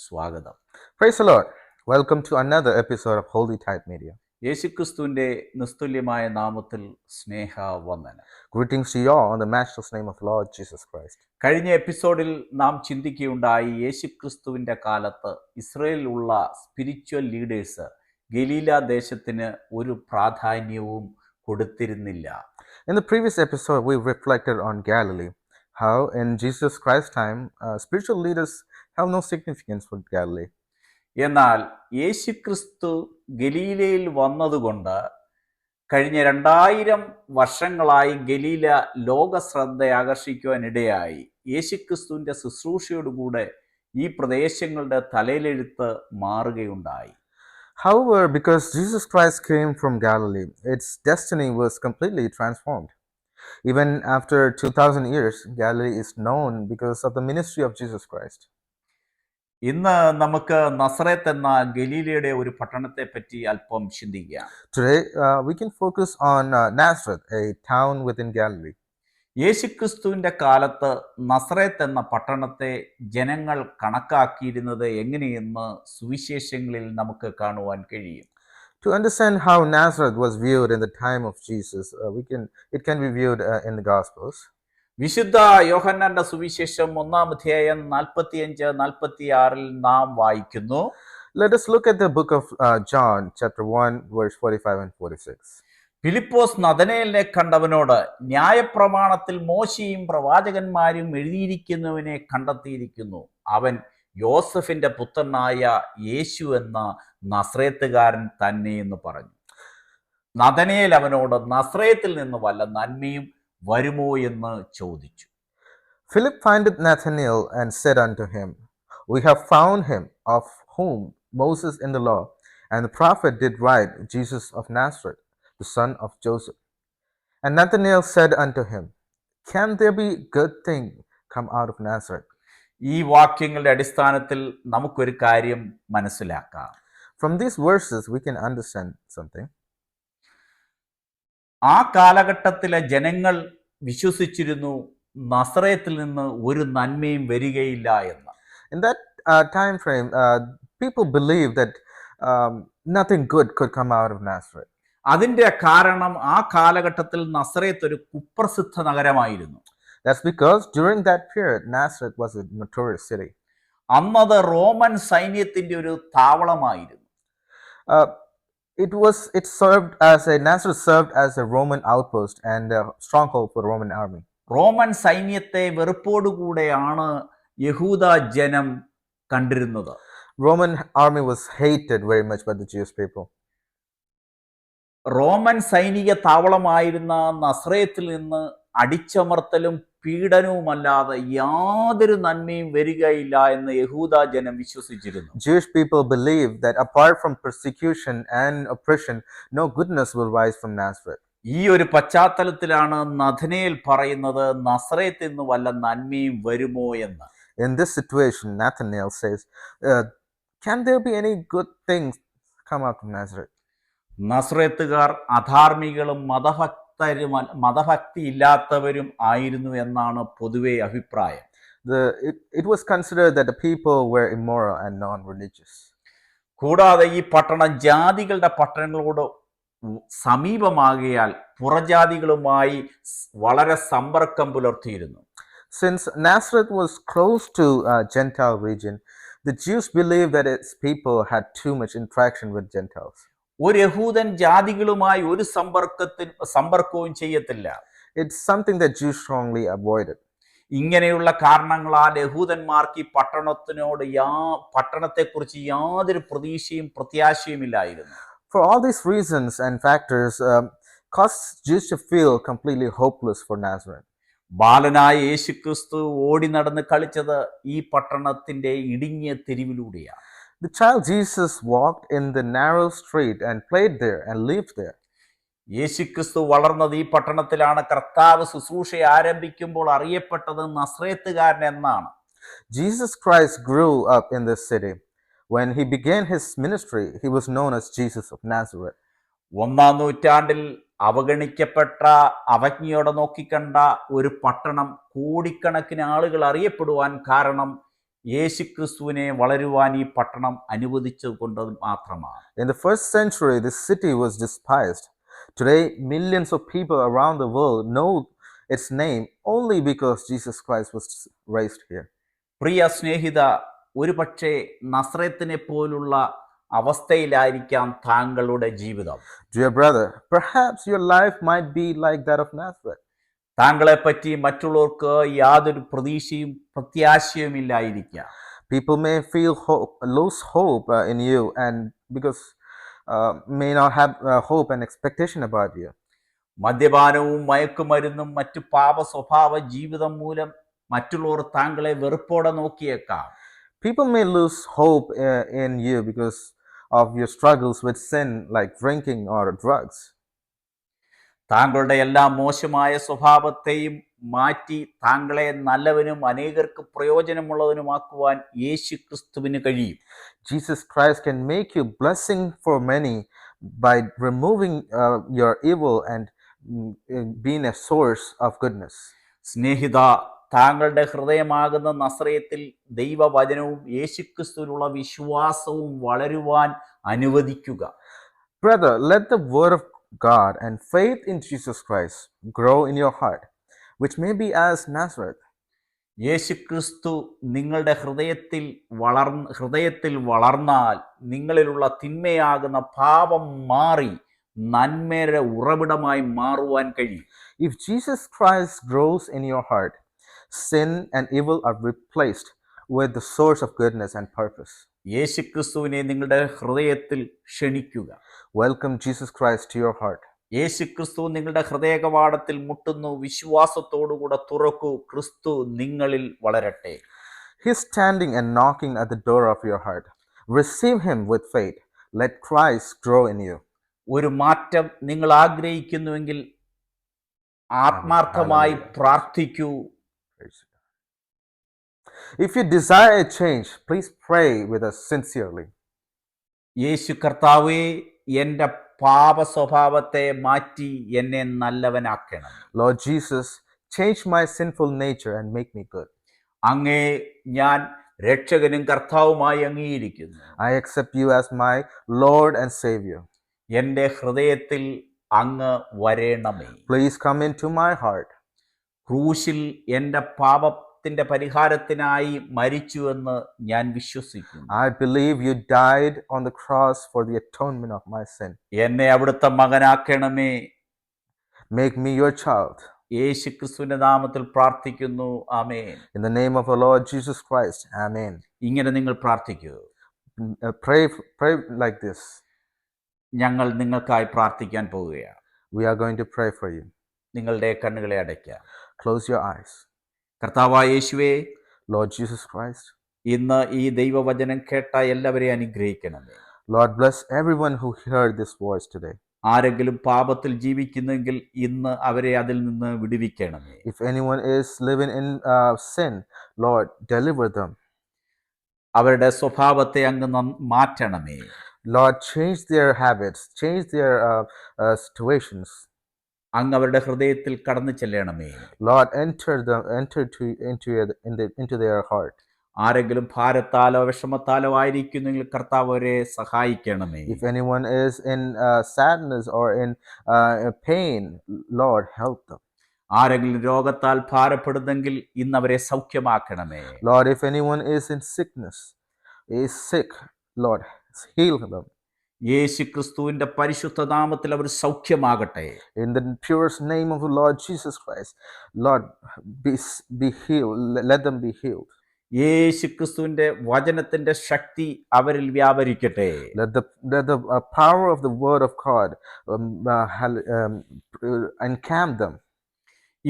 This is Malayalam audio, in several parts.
സ്വാഗതം. Praise the Lord. Welcome to another episode of Holy Tide Media. യേശുക്രിസ്തുവിൻ്റെ നിസ്തുല്യമായ നാമത്തിൽ സ്നേഹവന്ദനം. Greetings to you all in the matchless name of Lord Jesus Christ. കഴിഞ്ഞ എപ്പിസോഡിൽ നാം ചിന്തിക്കുകയുണ്ടായി, യേശുക്രിസ്തുവിൻ്റെ കാലത്ത് ഇസ്രയേലിലുള്ള സ്പിരിച്വൽ ലീഡേഴ്സ് ഗലീല ദേശത്തിന് ഒരു പ്രാധാന്യവും കൊടുത്തിരുന്നില്ല. In the previous episode, we reflected on Galilee, how in Jesus Christ's time, spiritual leaders have no significance for Galilee. എന്നാൽ യേശുക്രിസ്തു ഗലീലയിൽ വന്നതുകൊണ്ട് കഴിഞ്ഞ 2000 വർഷങ്ങളായി ഗലീല ലോക ശ്രദ്ധ ആകർഷിക്കുവാനിടയായി. യേശുക്രിസ്തുവിൻ്റെ ശുശ്രൂഷയോടുകൂടെ ഈ പ്രദേശങ്ങളുടെ തലയിലെഴുത്ത് മാറുകയുണ്ടായി. However, because Jesus Christ came from Galilee, its destiny was completely transformed. Even after 2000 years, Galilee is known because of the ministry of Jesus Christ. ഇന്ന് നമുക്ക് നസറേത്ത് എന്ന ഗലീലയുടെ ഒരു പട്ടണത്തെ പറ്റി അല്പം ചിന്തിക്കാം. Today, we can focus on Nazareth, a town within Galilee. യേശുക്രിസ്തുവിൻ്റെ കാലത്ത് നസറേത്ത് എന്ന പട്ടണത്തെ ജനങ്ങൾ കണക്കാക്കിയിരുന്നത് എങ്ങനെയെന്ന് സുവിശേഷങ്ങളിൽ നമുക്ക് കാണുവാൻ കഴിയും. To understand how Nazareth was viewed in the time of Jesus, it can be viewed in the Gospels. വിശുദ്ധ യോഹന്നാന്റെ സുവിശേഷം 1-ാം അധ്യായം 45-46 നാം വായിക്കുന്നു. Let us look at the book of John, chapter 1, verse 45 and 46. Philipose നഥനയേലിനെ കണ്ടവനോട്, ന്യായപ്രമാണത്തിൽ മോശയും പ്രവാചകന്മാരും എഴുതിയിരിക്കുന്നവനെ കണ്ടെത്തിയിരിക്കുന്നു, അവൻ യോസഫിന്റെ പുത്രനായ യേശു എന്ന നസ്രേത്തുകാരൻ തന്നെ എന്ന് പറഞ്ഞു. നഥനയേൽ അവനോട്, നസ്രേത്തിൽ നിന്ന് വല്ല നന്മയും വരുമോ എന്ന് ചോദിച്ചു. Philip findeth Nathanael and said unto him, We have found him of whom Moses in the law and the prophet did write, Jesus of Nazareth, the son of Joseph. And Nathanael said unto him, Can there be good thing come out of Nazareth? ഈ വാക്യങ്ങളുടെ അടിസ്ഥാനത്തിൽ നമുക്കൊരു കാര്യം മനസ്സിലാക്കാം. From these verses we can understand something. ആ കാലഘട്ടത്തിലെ ജനങ്ങൾ വിശ്വസിച്ചിരുന്നു നസറേത്തിൽ നിന്ന് ഒരു നന്മയും വരികയില്ല എന്ന്. In that time frame, people believed that nothing good could come out of Nazareth. അതിന്റെ കാരണം ആ കാലഘട്ടത്തിൽ നസറേത്ത് ഒരു കുപ്രസിദ്ധ നഗരമായിരുന്നു. That's because during that period, Nazareth was a notorious city. അന്നത് റോമൻ സൈന്യത്തിന്റെ ഒരു താവളമായിരുന്നു. Nazareth served as a Roman outpost and a stronghold for the Roman army. Roman സൈന്യത്തെ വെറുപ്പോടുകൂടെയാണ് യഹൂദ ജനം കണ്ടിരുന്നത്. Roman army was hated very much by the Jewish people. Roman സൈനിക താവളമായിരുന്ന നസ്രേത്തിൽ നിന്ന് അടിച്ചമർത്തലും പീഡനവുമല്ലാതെ യാതൊരു നന്മയും വരികയില്ല എന്ന് യഹൂദ ജനം വിശ്വസിച്ചിരുന്നു. Jewish people believed that apart from persecution and oppression, no goodness will rise from Nazareth. ഈ ഒരു പശ്ചാത്തലത്തിലാണ് നഥനയേൽ പറയുന്നത്, നസറേത്തിൽ നിന്ന് വല്ല നന്മയും വരുമോ എന്ന്. In this situation, Nathanael says, Can there be any good things come out of Nazareth? നസ്രേത്തുകാർ അധാർമികളും മതഭക്തി ഇല്ലാത്തവരും ആയിരുന്നു എന്നാണ് പൊതുവെ അഭിപ്രായം. It was considered that the people were immoral and non-religious. കൂടാതെ ഈ പട്ടണം ജാതികളുടെ പട്ടണങ്ങളോട് സമീപമാകിയാൽ പുറജാതികളുമായി വളരെ സമ്പർക്കം പുലർത്തിയിരുന്നു. Since Nazareth was close to Gentile region, the Jews believed that its people had too much interaction with Gentiles. ഒരു യഹൂദൻ ജാതികളുമായി ഒരു സമ്പർക്കവും ചെയ്യത്തില്ല. It's something that Jews strongly avoided. ഇങ്ങനെയുള്ള കാരണങ്ങളാൽ യഹൂദന്മാർക്ക് ഈ പട്ടണത്തെക്കുറിച്ച് യാതൊരു പ്രതീക്ഷയും പ്രത്യാശയും ഇല്ലായിരുന്നു. For all these reasons and factors, caused Jews to feel completely hopeless for Nazareth. ബാലനായ യേശുക്രിസ്തു ഓടി നടന്ന് കളിച്ചത് ഈ പട്ടണത്തിന്റെ ഇടുങ്ങിയ തെരുവിലൂടെയാണ്. The child Jesus walked in the narrow street and played there and lived there. യേശുക്രിസ്തു വളർന്നത് ഈ പട്ടണത്തിലാണ്. കർത്താവ് ശുശ്രൂഷ ആരംഭിക്കുമ്പോൾ അറിയപ്പെട്ടത് നസ്രേത്തുകാരൻ എന്നാണ്. Jesus Christ grew up in this city. When he began his ministry, he was known as Jesus of Nazareth. 1-ാം നൂറ്റാണ്ടിൽ അവഗണിക്കപ്പെട്ട അവജ്ഞയോടെ നോക്കിക്കണ്ട ഒരു പട്ടണം കോടിക്കണക്കിന് ആളുകൾ അറിയപ്പെടുവാൻ കാരണം യേശുക്രിസ്തുവിനെ വളരുവാൻ ഈ പട്ടണം അനുവദിച്ചതുകൊണ്ട് മാത്രമാണ്. In the first century, this city was despised. Today, millions of people around the world know its name only because Jesus Christ was raised here. പ്രിയ സ്നേഹിത, ഒരുപക്ഷെ നസ്രത്തിനെ പോലുള്ള അവസ്ഥയിലായിരിക്കാം താങ്കളുടെ ജീവിതം. Dear brother, perhaps your life might be like that of Nazareth. താങ്കളെപ്പറ്റി മറ്റുള്ളവർക്ക് യാതൊരു പ്രതീക്ഷയും പ്രത്യാശയും ഇല്ലായിരിക്കാം. People may lose hope in you, and because may not have hope and expectation about you. മദ്യപാനവും മയക്കുമരുന്നും മറ്റു പാപ സ്വഭാവ ജീവിതം മൂലം മറ്റുള്ളവർ താങ്കളെ വെറുപ്പോടെ നോക്കിയേക്കാം. People may lose hope in you because of your struggles with sin like drinking or drugs. താങ്കളുടെ എല്ലാ മോശമായ സ്വഭാവത്തെയും മാറ്റി താങ്കളെ നല്ലവനും അനേകർക്ക് പ്രയോജനമുള്ളവനുമാക്കുവാൻ യേശുക്രിസ്തുവിന് കഴിയും. Jesus Christ can make you blessing for many by removing your evil and being a source of goodness. സ്നേഹിത, താങ്കളുടെ ഹൃദയമാകുന്ന നസ്രയത്തിൽ ദൈവവചനവും യേശുക്രിസ്തുവിനുള്ള വിശ്വാസവും വളരുവാൻ അനുവദിക്കുക. Brother, let the word of God and faith in Jesus Christ grow in your heart, which may be as Nazareth. യേശുക്രിസ്തു നിങ്ങളുടെ ഹൃദയത്തിൽ വളർന്നാൽ നിങ്ങളിലുള്ള തിന്മയാകുന്ന പാപം മാറി നന്മയുടെ ഉറവിടമായി മാറുവാൻ കഴിയും. If Jesus Christ grows in your heart, sin and evil are replaced with the source of goodness and purpose. യേശുക്രിസ്തുവിനെ നിങ്ങളുടെ ഹൃദയത്തിൽ ക്ഷണിക്കുക. Welcome Jesus Christ to your heart. യേശുക്രിസ്തു നിങ്ങളുടെ ഹൃദയകവാടത്തിൽ മുട്ടുന്നു. വിശ്വാസത്തോടുകൂടെ തുറക്കൂ. ക്രിസ്തു നിങ്ങളിൽ വളരട്ടെ. He is standing and knocking at the door of your heart. Receive him with faith. Let Christ grow in you. ഒരു മാറ്റം നിങ്ങൾ ആഗ്രഹിക്കുന്നുവെങ്കിൽ ആത്മാർത്ഥമായി പ്രാർത്ഥിക്കൂ. If you desire a change, please pray with us sincerely. യേശു കർത്താവേ, എൻ്റെ പാപ സ്വഭാവത്തെ മാറ്റി എന്നെ നല്ലവനാക്കണം. Lord Jesus, change my sinful nature and make me good. അങ്ങേ ഞാൻ രക്ഷകനും കർത്താവുമായി അംഗീകരിക്കുന്നു. I accept you as my Lord and Savior. എൻ്റെ ഹൃദയത്തിൽ അങ്ങ് വരേണമേ. Please come into my heart. ക്രൂശിൽ എൻ്റെ പാപത്തിന്റെ പരിഹാരത്തിനായി മരിച്ചുവെന്ന് ഞാൻ വിശ്വസിക്കുന്നു. I believe you died on the cross for the atonement of my sin. എന്നെ അവിടുത്തെ മകനാക്കണമേ. Make me your child. യേശുക്രിസ്തുവിന്റെ നാമത്തിൽ പ്രാർത്ഥിക്കുന്നു. ആമേൻ. In the name of our Lord Jesus Christ. Amen. ഇങ്ങനെ നിങ്ങൾ പ്രാർത്ഥിക്കൂ. Pray like this. ഞങ്ങൾ നിങ്ങൾക്കായി പ്രാർത്ഥിക്കാൻ പോവുകയാണ്. We are going to pray for you. നിങ്ങളുടെ കണ്ണുകളെ അടയ്ക്കാം. Close your eyes. കർത്താവായ യേശുവേ, Lord Jesus Christ, ഇന്ന് ഈ ദൈവവചനം കേട്ട എല്ലാവരെയും അനുഗ്രഹിക്കണമേ. Lord, bless everyone who heard this voice today. ആരെങ്കിലും പാപത്തിൽ ജീവിക്കുന്നെങ്കിൽ ഇന്ന് അവരെ അതിൽ നിന്ന് വിടുവിക്കണമേ. If anyone is living in sin, Lord, deliver them. അവരുടെ സ്വഭാവത്തെ അങ്ങ് മാറ്റണമേ. Lord, change their habits, change their situations. അങ്ങ് അവരുടെ ഹൃദയത്തിൽ കടന്നു ചെല്ലണമേ. Lord, enter into their heart. ആരെങ്കിലും ഭാരത്താലോ വിഷമത്താലോ ആയിരിക്കുന്നെങ്കിൽ കർത്താവ് അവരെ സഹായിക്കണമേ. If anyone is in sadness or in pain, Lord, help them. ആരെങ്കിലും രോഗത്താൽ ഭാരപ്പെടുന്നെങ്കിൽ ഇന്ന് അവരെ സൗഖ്യമാക്കണമേ. Lord, if anyone is in sickness, is sick, Lord, heal them. യേശുക്രിസ്തുവിന്റെ പരിശുദ്ധ നാമത്തിൽ അവർ സൗഖ്യമാകട്ടെ. In the purest name of the Lord Jesus Christ, Lord, be healed. Let them be healed. യേശുക്രിസ്തുവിന്റെ വചനത്തിന്റെ ശക്തി അവരിൽ വ്യാപരിക്കട്ടെ. Let the power of the word of God encamp them.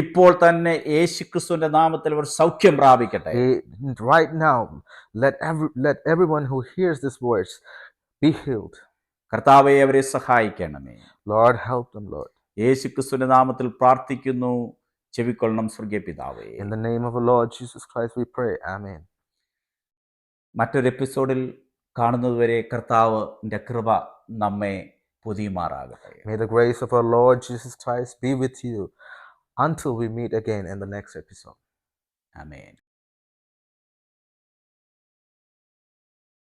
ഇപ്പോൾ തന്നെ യേശുക്രിസ്തുവിന്റെ നാമത്തിൽ അവർ സൗഖ്യം പ്രാപിക്കട്ടെ. Right now, let everyone who hears this voice be healed. കർത്താവേ, അവരെ സഹായിക്കണമേ. Lord, help them, Lord. യേശുക്രിസ്തുവിന്റെ നാമത്തിൽ പ്രാർത്ഥിക്കുന്നു. ചെവിക്കൊള്ളണം സ്വർഗീയ പിതാവേ. In the name of the Lord Jesus Christ we pray. Amen. മറ്റൊരു എപ്പിസോഡിൽ കാണുന്നതുവരെ കർത്താവിന്റെ കൃപ നമ്മെ പൊതിയുമാറാകട്ടെ. May the grace of our Lord Jesus Christ be with you until we meet again in the next episode. Amen.